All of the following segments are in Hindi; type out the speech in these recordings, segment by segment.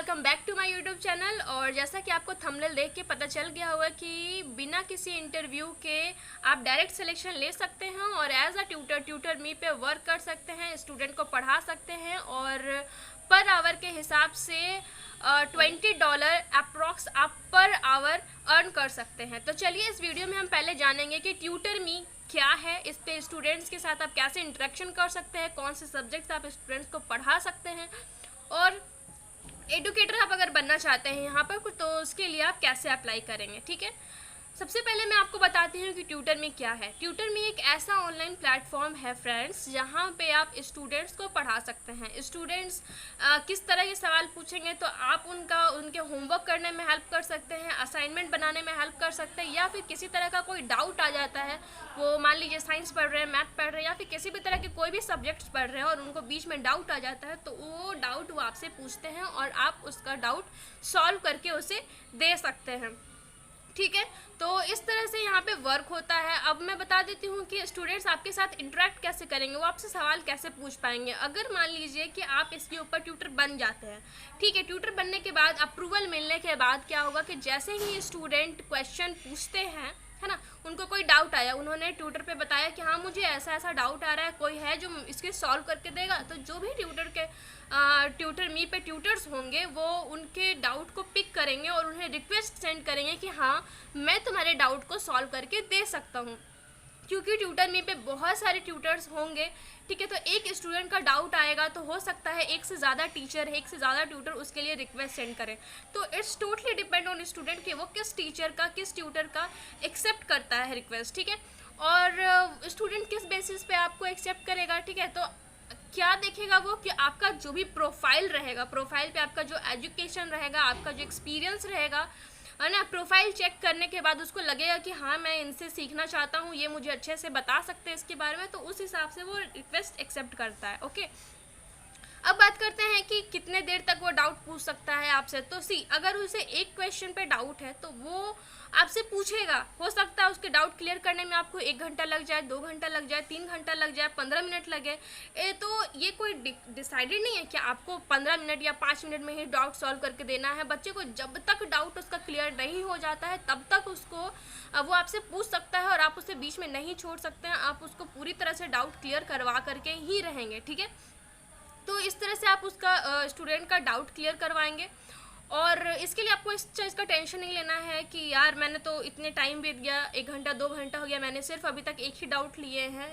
Welcome back to my YouTube channel. और जैसा कि आपको थंबनेल देख के पता चल गया होगा कि बिना किसी इंटरव्यू के आप डायरेक्ट सिलेक्शन ले सकते हैं और एज अ ट्यूटर मी पे वर्क कर सकते हैं, स्टूडेंट को पढ़ा सकते हैं और पर आवर के हिसाब से $20 अप्रॉक्स आप पर आवर अर्न कर सकते हैं। तो चलिए इस वीडियो में हम पहले जानेंगे कि ट्यूटर मी क्या है, इस पे स्टूडेंट्स के साथ आप कैसे इंटरेक्शन कर सकते हैं, कौन से सब्जेक्ट्स आप स्टूडेंट्स को पढ़ा सकते हैं और एडुकेटर आप अगर बनना चाहते हैं यहाँ पर कुछ, तो उसके लिए आप कैसे अप्लाई करेंगे। ठीक है, सबसे पहले मैं आपको बताती हूँ कि ट्यूटर मी क्या है। ट्यूटर मी एक ऐसा ऑनलाइन प्लेटफॉर्म है फ्रेंड्स, जहाँ पे आप स्टूडेंट्स को पढ़ा सकते हैं। स्टूडेंट्स किस तरह के सवाल पूछेंगे तो आप उनके होमवर्क करने में हेल्प कर सकते हैं, असाइनमेंट बनाने में हेल्प कर सकते हैं, या फिर किसी तरह का कोई डाउट आ जाता है, वो मान लीजिए साइंस पढ़ रहे हैं, मैथ पढ़ रहे हैं, या फिर किसी भी तरह के कोई भी सब्जेक्ट्स पढ़ रहे हैं और उनको बीच में डाउट आ जाता है, तो वो डाउट वो आपसे पूछते हैं और आप उसका डाउट सॉल्व करके उसे दे सकते हैं। ठीक है, तो इस तरह से यहाँ पे वर्क होता है। अब मैं बता देती हूँ कि स्टूडेंट्स आपके साथ इंटरेक्ट कैसे करेंगे, वो आपसे सवाल कैसे पूछ पाएंगे। अगर मान लीजिए कि आप इसके ऊपर ट्यूटर बन जाते हैं, ठीक है, ट्यूटर बनने के बाद अप्रूवल मिलने के बाद क्या होगा कि जैसे ही स्टूडेंट क्वेश्चन पूछते हैं, है ना, उनको कोई डाउट आया, उन्होंने ट्यूटर पे बताया कि हाँ मुझे ऐसा ऐसा डाउट आ रहा है, कोई है जो इसके सॉल्व करके देगा, तो जो भी ट्यूटर मी पे ट्यूटर्स होंगे वो उनके डाउट को पिक करेंगे और उन्हें रिक्वेस्ट सेंड करेंगे कि हाँ मैं तुम्हारे डाउट को सॉल्व करके दे सकता हूँ। क्योंकि ट्यूटर मी पे बहुत सारे ट्यूटर्स होंगे, ठीक है, तो एक स्टूडेंट का डाउट आएगा तो हो सकता है एक से ज़्यादा टीचर, एक से ज़्यादा ट्यूटर उसके लिए रिक्वेस्ट सेंड करें। तो it's totally depend on student कि वो किस टीचर का, किस ट्यूटर का एक्सेप्ट करता है रिक्वेस्ट। ठीक है, और स्टूडेंट किस बेसिस पे आपको एक्सेप्ट करेगा, ठीक है, तो क्या देखेगा वो कि आपका जो भी प्रोफाइल रहेगा, प्रोफाइल पे आपका जो एजुकेशन रहेगा, आपका जो एक्सपीरियंस रहेगा, है ना, प्रोफाइल चेक करने के बाद उसको लगेगा कि हाँ मैं इनसे सीखना चाहता हूँ, ये मुझे अच्छे से बता सकते हैं इसके बारे में, तो उस हिसाब से वो रिक्वेस्ट एक्सेप्ट करता है। ओके, अब बात करते हैं कि कितने देर तक वो डाउट पूछ सकता है आपसे। तो अगर उसे एक क्वेश्चन पे डाउट है तो वो आपसे पूछेगा, हो सकता है उसके डाउट क्लियर करने में आपको 1 घंटा लग जाए, 2 घंटा लग जाए, 3 घंटा लग जाए, 15 मिनट लगे। तो ये कोई डिसाइडेड नहीं है कि आपको 15 मिनट या 5 मिनट में ही डाउट सॉल्व करके देना है। बच्चे को जब तक डाउट उसका क्लियर नहीं हो जाता है तब तक उसको वो आपसे पूछ सकता है और आप उसे बीच में नहीं छोड़ सकते हैं, आप उसको पूरी तरह से डाउट क्लियर करवा करके ही रहेंगे। ठीक है, तो इस तरह से आप उसका स्टूडेंट का डाउट क्लियर करवाएंगे और इसके लिए आपको इस चीज़ का टेंशन नहीं लेना है कि यार मैंने तो इतने टाइम बीत गया, 1 घंटा 2 घंटा हो गया, मैंने सिर्फ अभी तक एक ही डाउट लिए हैं।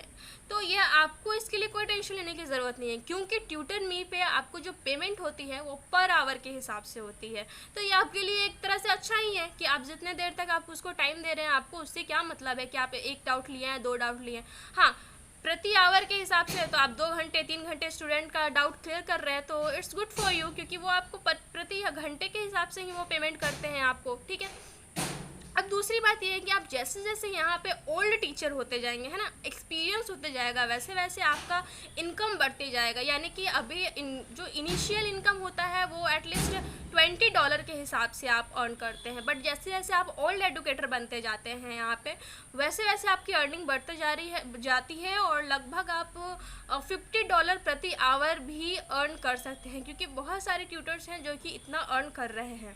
तो ये आपको इसके लिए कोई टेंशन लेने की ज़रूरत नहीं है, क्योंकि ट्यूटर मी पे आपको जो पेमेंट होती है वो पर आवर के हिसाब से होती है। तो ये आपके लिए एक तरह से अच्छा ही है कि आप जितने देर तक आप उसको टाइम दे रहे हैं, आपको उससे क्या मतलब है कि आप 1 डाउट लिए हैं, 2 डाउट लिए हैं। हाँ, प्रति आवर के हिसाब से तो आप 2 घंटे 3 घंटे स्टूडेंट का डाउट क्लियर कर रहे हैं, तो इट्स गुड फॉर यू, क्योंकि वो आपको प्रति घंटे के हिसाब से ही वो पेमेंट करते हैं आपको। ठीक है, अब दूसरी बात ये है कि आप जैसे जैसे यहाँ पे ओल्ड टीचर होते जाएंगे, है ना, एक्सपीरियंस होते जाएगा, वैसे वैसे आपका इनकम बढ़ते जाएगा। यानी कि अभी जो इनिशियल इनकम होता है वो एटलीस्ट $20 के हिसाब से आप अर्न करते हैं, बट जैसे जैसे आप ओल्ड एडुकेटर बनते जाते हैं यहाँ पे, वैसे वैसे आपकी अर्निंग बढ़ते जाती है और लगभग आप $50 प्रति आवर भी अर्न कर सकते हैं, क्योंकि बहुत सारे ट्यूटर्स हैं जो कि इतना अर्न कर रहे हैं।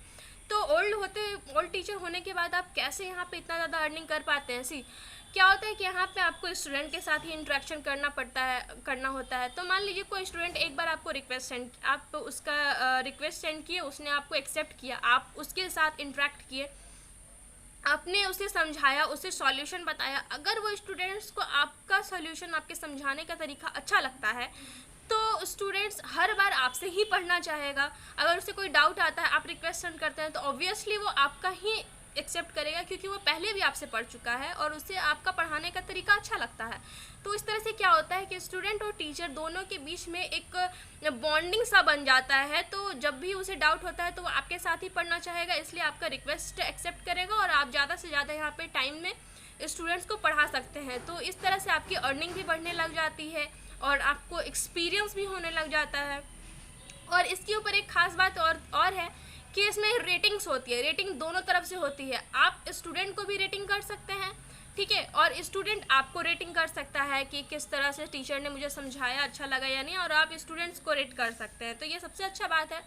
तो ओल्ड टीचर होने के बाद आप कैसे यहाँ पे इतना ज़्यादा अर्निंग कर पाते हैं? क्या होता है कि यहाँ पे आपको स्टूडेंट के साथ ही इंटरेक्शन करना होता है। तो मान लीजिए कोई स्टूडेंट एक बार आपको आप उसका रिक्वेस्ट सेंड किए, उसने आपको एक्सेप्ट किया, आप उसके साथ इंटरेक्ट किए, आपने उसे समझाया, उसे सॉल्यूशन बताया। अगर वो स्टूडेंट्स को आपका सॉल्यूशन, आपके समझाने का तरीका अच्छा लगता है तो स्टूडेंट्स हर बार आपसे ही पढ़ना चाहेगा। अगर उसे कोई डाउट आता है, आप रिक्वेस्ट सेंड करते हैं, तो ऑब्वियसली वो आपका ही एक्सेप्ट करेगा, क्योंकि वो पहले भी आपसे पढ़ चुका है और उसे आपका पढ़ाने का तरीका अच्छा लगता है। तो इस तरह से क्या होता है कि स्टूडेंट और टीचर दोनों के बीच में एक बॉन्डिंग सा बन जाता है। तो जब भी उसे डाउट होता है तो वो आपके साथ ही पढ़ना चाहेगा, इसलिए आपका रिक्वेस्ट एक्सेप्ट करेगा और आप ज़्यादा से ज़्यादा यहाँ पे टाइम में स्टूडेंट्स को पढ़ा सकते हैं। तो इस तरह से आपकी अर्निंग भी बढ़ने लग जाती है और आपको एक्सपीरियंस भी होने लग जाता है। और इसके ऊपर एक ख़ास बात और है कि इसमें रेटिंग्स होती है, रेटिंग दोनों तरफ से होती है। आप स्टूडेंट को भी रेटिंग कर सकते हैं, ठीक है, और स्टूडेंट आपको रेटिंग कर सकता है कि किस तरह से टीचर ने मुझे समझाया, अच्छा लगा या नहीं, और आप स्टूडेंट्स को रेट कर सकते हैं। तो ये सबसे अच्छा बात है।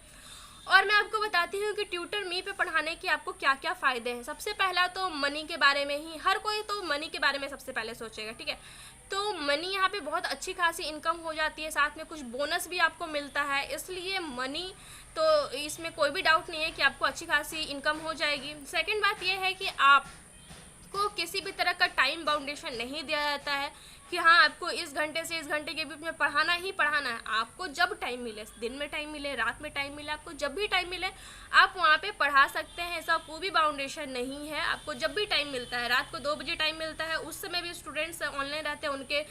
और मैं आपको बताती हूँ कि ट्यूटर मी पे पढ़ाने के आपको क्या क्या फ़ायदे हैं। सबसे पहला तो मनी के बारे में ही, हर कोई तो मनी के बारे में सबसे पहले सोचेगा, ठीक है। तो मनी यहाँ पे बहुत अच्छी खासी इनकम हो जाती है, साथ में कुछ बोनस भी आपको मिलता है, इसलिए मनी तो इसमें कोई भी डाउट नहीं है कि आपको अच्छी खासी इनकम हो जाएगी। सेकेंड बात यह है कि आपको किसी भी तरह का टाइम बाउंडेशन नहीं दिया जाता है कि हाँ आपको इस घंटे से इस घंटे के बीच में पढ़ाना ही पढ़ाना है। आपको जब टाइम मिले, दिन में टाइम मिले, रात में टाइम मिले, आपको जब भी टाइम मिले आप वहाँ पे पढ़ा सकते हैं। ऐसा कोई भी बाउंडेशन नहीं है, आपको जब भी टाइम मिलता है। रात को 2 बजे टाइम मिलता है, उस समय भी स्टूडेंट्स ऑनलाइन रहते हैं, उनके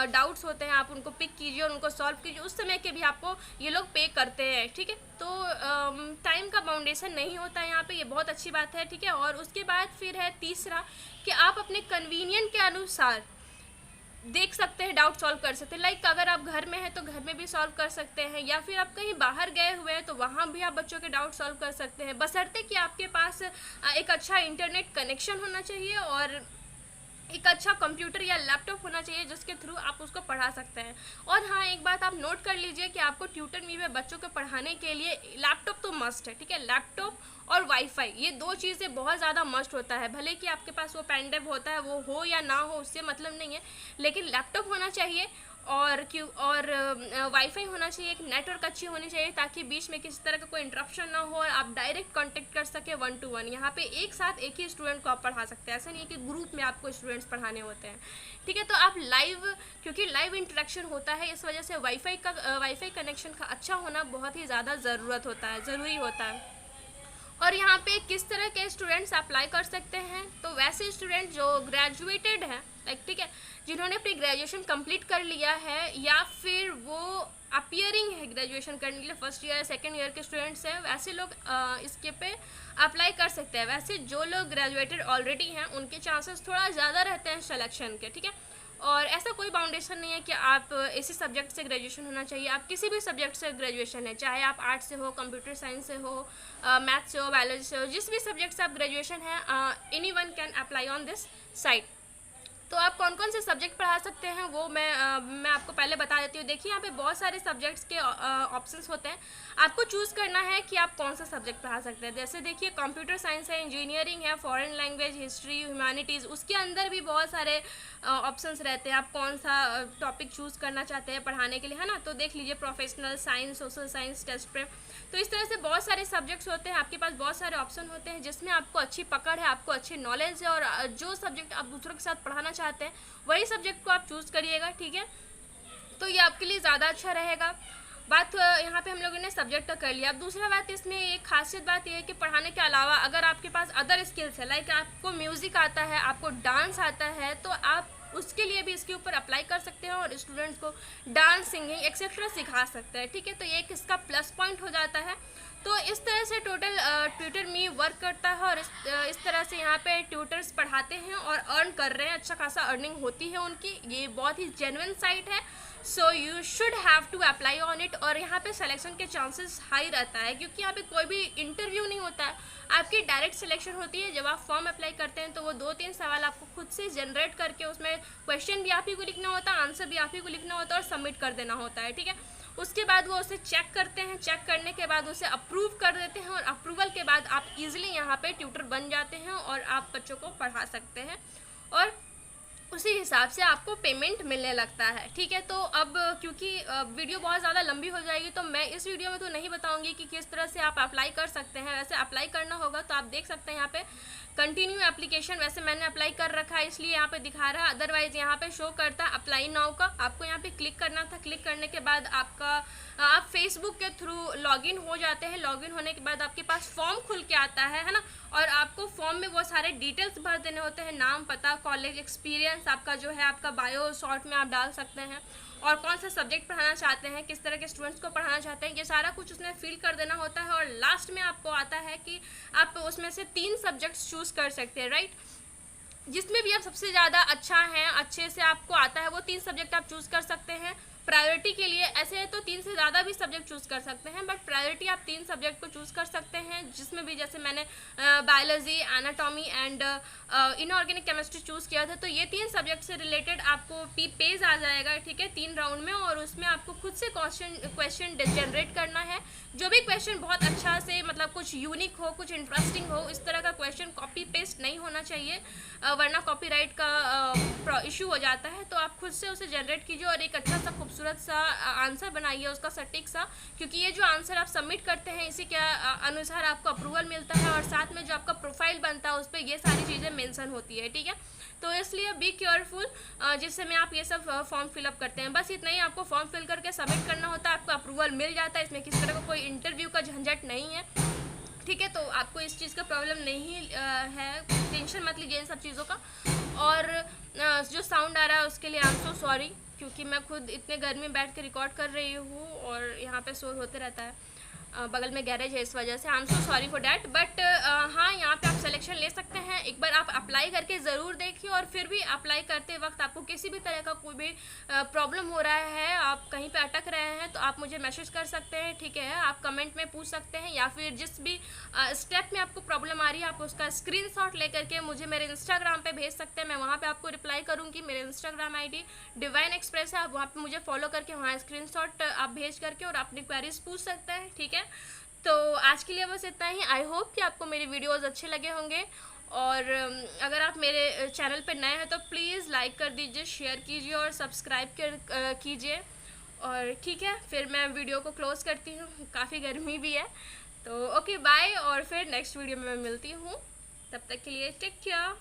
डाउट्स होते हैं, आप उनको पिक कीजिए और उनको सॉल्व कीजिए, उस समय के भी आपको ये लोग पे करते हैं, ठीक है। तो टाइम का बाउंडेशन नहीं होता है यहाँ पे, ये बहुत अच्छी बात है, ठीक है। और उसके बाद फिर है तीसरा कि आप अपने कन्वीनियंट के अनुसार देख सकते हैं, डाउट सॉल्व कर सकते हैं। लाइक अगर आप घर में हैं तो घर में भी सॉल्व कर सकते हैं, या फिर आप कहीं बाहर गए हुए हैं तो वहाँ भी आप बच्चों के डाउट सॉल्व कर सकते हैं, बशर्ते कि आपके पास एक अच्छा इंटरनेट कनेक्शन होना चाहिए और एक अच्छा कंप्यूटर या लैपटॉप होना चाहिए जिसके थ्रू आप उसको पढ़ा सकते हैं। और हाँ, एक बात आप नोट कर लीजिए कि आपको ट्यूटर मी में बच्चों को पढ़ाने के लिए लैपटॉप तो मस्ट है, ठीक है। लैपटॉप और वाईफाई, ये 2 चीज़ें बहुत ज़्यादा मस्ट होता है। भले कि आपके पास वो पेन ड्राइव होता है, वो हो या ना हो उससे मतलब नहीं है, लेकिन लैपटॉप होना चाहिए और वाईफाई होना चाहिए, एक नेटवर्क अच्छी होनी चाहिए ताकि बीच में किसी तरह का कोई इंटरप्शन ना हो और आप डायरेक्ट कांटेक्ट कर सके 1 to 1। यहाँ पे एक साथ एक ही स्टूडेंट को आप पढ़ा सकते हैं, ऐसा नहीं है कि ग्रुप में आपको स्टूडेंट्स पढ़ाने होते हैं, ठीक है। तो आप लाइव, क्योंकि लाइव इंटरेक्शन होता है, इस वजह से वाईफाई कनेक्शन का अच्छा होना बहुत ही ज़्यादा ज़रूरी होता है। और यहाँ पे किस तरह के स्टूडेंट्स अप्लाई कर सकते हैं, तो वैसे स्टूडेंट जो ग्रेजुएटेड हैं, लाइक ठीक है, जिन्होंने अपनी ग्रेजुएशन कंप्लीट कर लिया है या फिर वो अपियरिंग है ग्रेजुएशन करने के लिए, फर्स्ट ईयर सेकंड ईयर के स्टूडेंट्स हैं, वैसे लोग इसके पे अप्लाई कर सकते हैं। वैसे जो लोग ग्रेजुएटेड ऑलरेडी हैं उनके चांसेस थोड़ा ज़्यादा रहते हैं सिलेक्शन के, ठीक है। और ऐसा कोई बाउंडेशन नहीं है कि आप इसी सब्जेक्ट से ग्रेजुएशन होना चाहिए, आप किसी भी सब्जेक्ट से ग्रेजुएशन है, चाहे आप आर्ट्स से हो, कंप्यूटर साइंस से हो, मैथ्स से हो, बायोलॉजी से हो, जिस भी सब्जेक्ट से आप ग्रेजुएशन है, anyone can apply on this site. तो आप कौन कौन से सब्जेक्ट पढ़ा सकते हैं वो मैं आपको पहले बता देती हूँ। देखिए यहाँ पे बहुत सारे सब्जेक्ट्स के ऑप्शंस होते हैं, आपको चूज़ करना है कि आप कौन सा सब्जेक्ट पढ़ा सकते हैं। जैसे देखिए कंप्यूटर साइंस है, इंजीनियरिंग है, फॉरेन लैंग्वेज, हिस्ट्री, ह्यूमैनिटीज़, उसके अंदर भी बहुत सारे ऑप्शंस रहते हैं, आप कौन सा टॉपिक चूज़ करना चाहते हैं पढ़ाने के लिए, है ना। तो देख लीजिए professional science, social science, test prep, तो इस तरह से बहुत सारे सब्जेक्ट्स होते हैं, आपके पास बहुत सारे ऑप्शन होते हैं जिसमें आपको अच्छी पकड़ है, आपको अच्छी नॉलेज है, और जो सब्जेक्ट आप दूसरों के साथ पढ़ाना चाहते हैं वही सब्जेक्ट को आप चूज़ करिएगा, ठीक है। तो ये आपके लिए ज़्यादा अच्छा रहेगा। बात यहाँ पे हम लोगों ने सब्जेक्ट का कर लिया। अब दूसरा बात, इसमें एक खासियत बात ये है कि पढ़ाने के अलावा अगर आपके पास अदर स्किल्स है, लाइक आपको म्यूज़िक आता है, आपको डांस आता है, तो आप उसके लिए भी इसके ऊपर अप्लाई कर सकते हैं और स्टूडेंट्स को डांस, सिंगिंग एक्सेट्रा सिखा सकते हैं, ठीक है। तो ये एक इसका प्लस पॉइंट हो जाता है। तो इस तरह से टोटल ट्यूटर मी वर्क करता है और इस तरह से यहाँ पे ट्यूटर्स पढ़ाते हैं और अर्न कर रहे हैं, अच्छा खासा अर्निंग होती है उनकी। ये बहुत ही जेन्युइन साइट है, so you should have to apply on it. और यहाँ पे सिलेक्शन के चांसेस हाई रहता है क्योंकि यहाँ पे कोई भी इंटरव्यू नहीं होता है, आपकी डायरेक्ट सिलेक्शन होती है। जब आप फॉर्म अप्लाई करते हैं तो वो 2-3 सवाल आपको खुद से जनरेट करके, उसमें क्वेश्चन भी आप ही को लिखना होता है, आंसर भी आप ही को लिखना होता है और सबमिट कर देना होता है, ठीक है। उसके बाद वो उसे चेक करते हैं, चेक करने के बाद उसे अप्रूव कर देते हैं और अप्रूवल के बाद आप इजीली यहाँ पे ट्यूटर बन जाते हैं और आप बच्चों को पढ़ा सकते हैं और उसी हिसाब से आपको पेमेंट मिलने लगता है, ठीक है। तो अब क्योंकि वीडियो बहुत ज़्यादा लंबी हो जाएगी तो मैं इस वीडियो में तो नहीं बताऊंगी कि किस तरह से आप अप्लाई कर सकते हैं। वैसे अप्लाई करना होगा तो आप देख सकते हैं यहाँ पे कंटिन्यू एप्लीकेशन, वैसे मैंने अप्लाई कर रखा है इसलिए यहाँ पे दिखा रहा है, अदरवाइज यहाँ पे शो करता है अप्लाई नाउ का। आपको यहाँ पे क्लिक करना था, क्लिक करने के बाद आप फेसबुक के थ्रू लॉगिन हो जाते हैं। लॉगिन होने के बाद आपके पास फॉर्म खुल के आता है ना, और आपको फॉर्म में वो सारे डिटेल्स भर देने होते हैं, नाम, पता, कॉलेज, एक्सपीरियंस, आपका जो है आपका बायो शॉर्ट में आप डाल सकते हैं, और कौन सा सब्जेक्ट पढ़ाना चाहते हैं, किस तरह के स्टूडेंट्स को पढ़ाना चाहते हैं, ये सारा कुछ उसमें फिल कर देना होता है। और लास्ट में आपको आता है कि आप उसमें से 3 सब्जेक्ट्स चूज़ कर सकते हैं, राइट। जिसमें भी आप सबसे ज़्यादा अच्छा है, अच्छे से आपको आता है, वो 3 सब्जेक्ट आप चूज़ कर सकते हैं। प्रायोरिटी के लिए ऐसे तो 3 से ज़्यादा भी सब्जेक्ट चूज़ कर सकते हैं, बट प्रायोरिटी आप 3 सब्जेक्ट को चूज़ कर सकते हैं, जिसमें भी जैसे मैंने biology, anatomy and inorganic chemistry choose किया था। तो ये 3 सब्जेक्ट से रिलेटेड आपको पेज आ जाएगा, ठीक है, 3 राउंड में, और उसमें आपको खुद से क्वेश्चन जनरेट करना है। जो भी क्वेश्चन बहुत अच्छा से मतलब कुछ यूनिक हो, कुछ इंटरेस्टिंग हो, इस तरह का क्वेश्चन कॉपी पेस्ट नहीं होना चाहिए, वरना कॉपीराइट का इशू हो जाता है। तो आप खुद से उसे जनरेट कीजिए और एक अच्छा सा खूबसूरत सा आंसर बनाइए उसका सटीक सा, क्योंकि ये जो आंसर आप सबमिट करते हैं इसी के अनुसार आपको अप्रूवल मिलता है, और साथ में जो आपका प्रोफाइल बनता है उस पर ये सारी चीज़ें मेंशन होती है, ठीक है। तो इसलिए बी केयरफुल जिस समय आप ये सब फॉर्म फिलअप करते हैं। बस इतना ही आपको फॉर्म फिल करके सबमिट करना होता है, आपको अप्रूवल मिल जाता है। इसमें किसी तरह का कोई इंटरव्यू का झंझट नहीं है, ठीक है। तो आपको इस चीज़ का प्रॉब्लम नहीं है, टेंशन मत लीजिए इन सब चीज़ों का। और जो साउंड आ रहा है उसके लिए आई एम सो सॉरी, क्योंकि मैं खुद इतने गर्मी में बैठ के रिकॉर्ड कर रही हूँ और यहाँ पे शोर होते रहता है, बगल में गैरेज है, इस वजह से I am so sorry for that. But हाँ, यहाँ पे आप सिलेक्शन ले सकते हैं। एक बार आप अप्लाई करके ज़रूर देखिए, और फिर भी अप्लाई करते वक्त आपको किसी भी तरह का कोई भी प्रॉब्लम हो रहा है, आप कहीं पे अटक रहे हैं, तो आप मुझे मैसेज कर सकते हैं, ठीक है। आप कमेंट में पूछ सकते हैं, या फिर जिस भी स्टेप में आपको प्रॉब्लम आ रही है आप उसका स्क्रीनशॉट लेकर के मुझे मेरे इंस्टाग्राम पे भेज सकते हैं। मैं वहाँ पे आपको रिप्लाई करूँगी। मेरे इंस्टाग्राम आईडी डिवाइन एक्सप्रेस है, आप वहाँ पे मुझे फॉलो करके वहाँ स्क्रीनशॉट आप भेज करके और अपनी क्वेरीज पूछ सकते हैं, ठीक है। तो आज के लिए बस इतना ही। आई होप कि आपको मेरे वीडियोस अच्छे लगे होंगे, और अगर आप मेरे चैनल पे नए हैं तो प्लीज़ लाइक कर दीजिए, शेयर कीजिए और सब्सक्राइब कीजिए। और ठीक है, फिर मैं वीडियो को क्लोज़ करती हूँ, काफ़ी गर्मी भी है। तो ओके बाय, और फिर नेक्स्ट वीडियो में मैं मिलती हूँ। तब तक के लिए टेक केयर।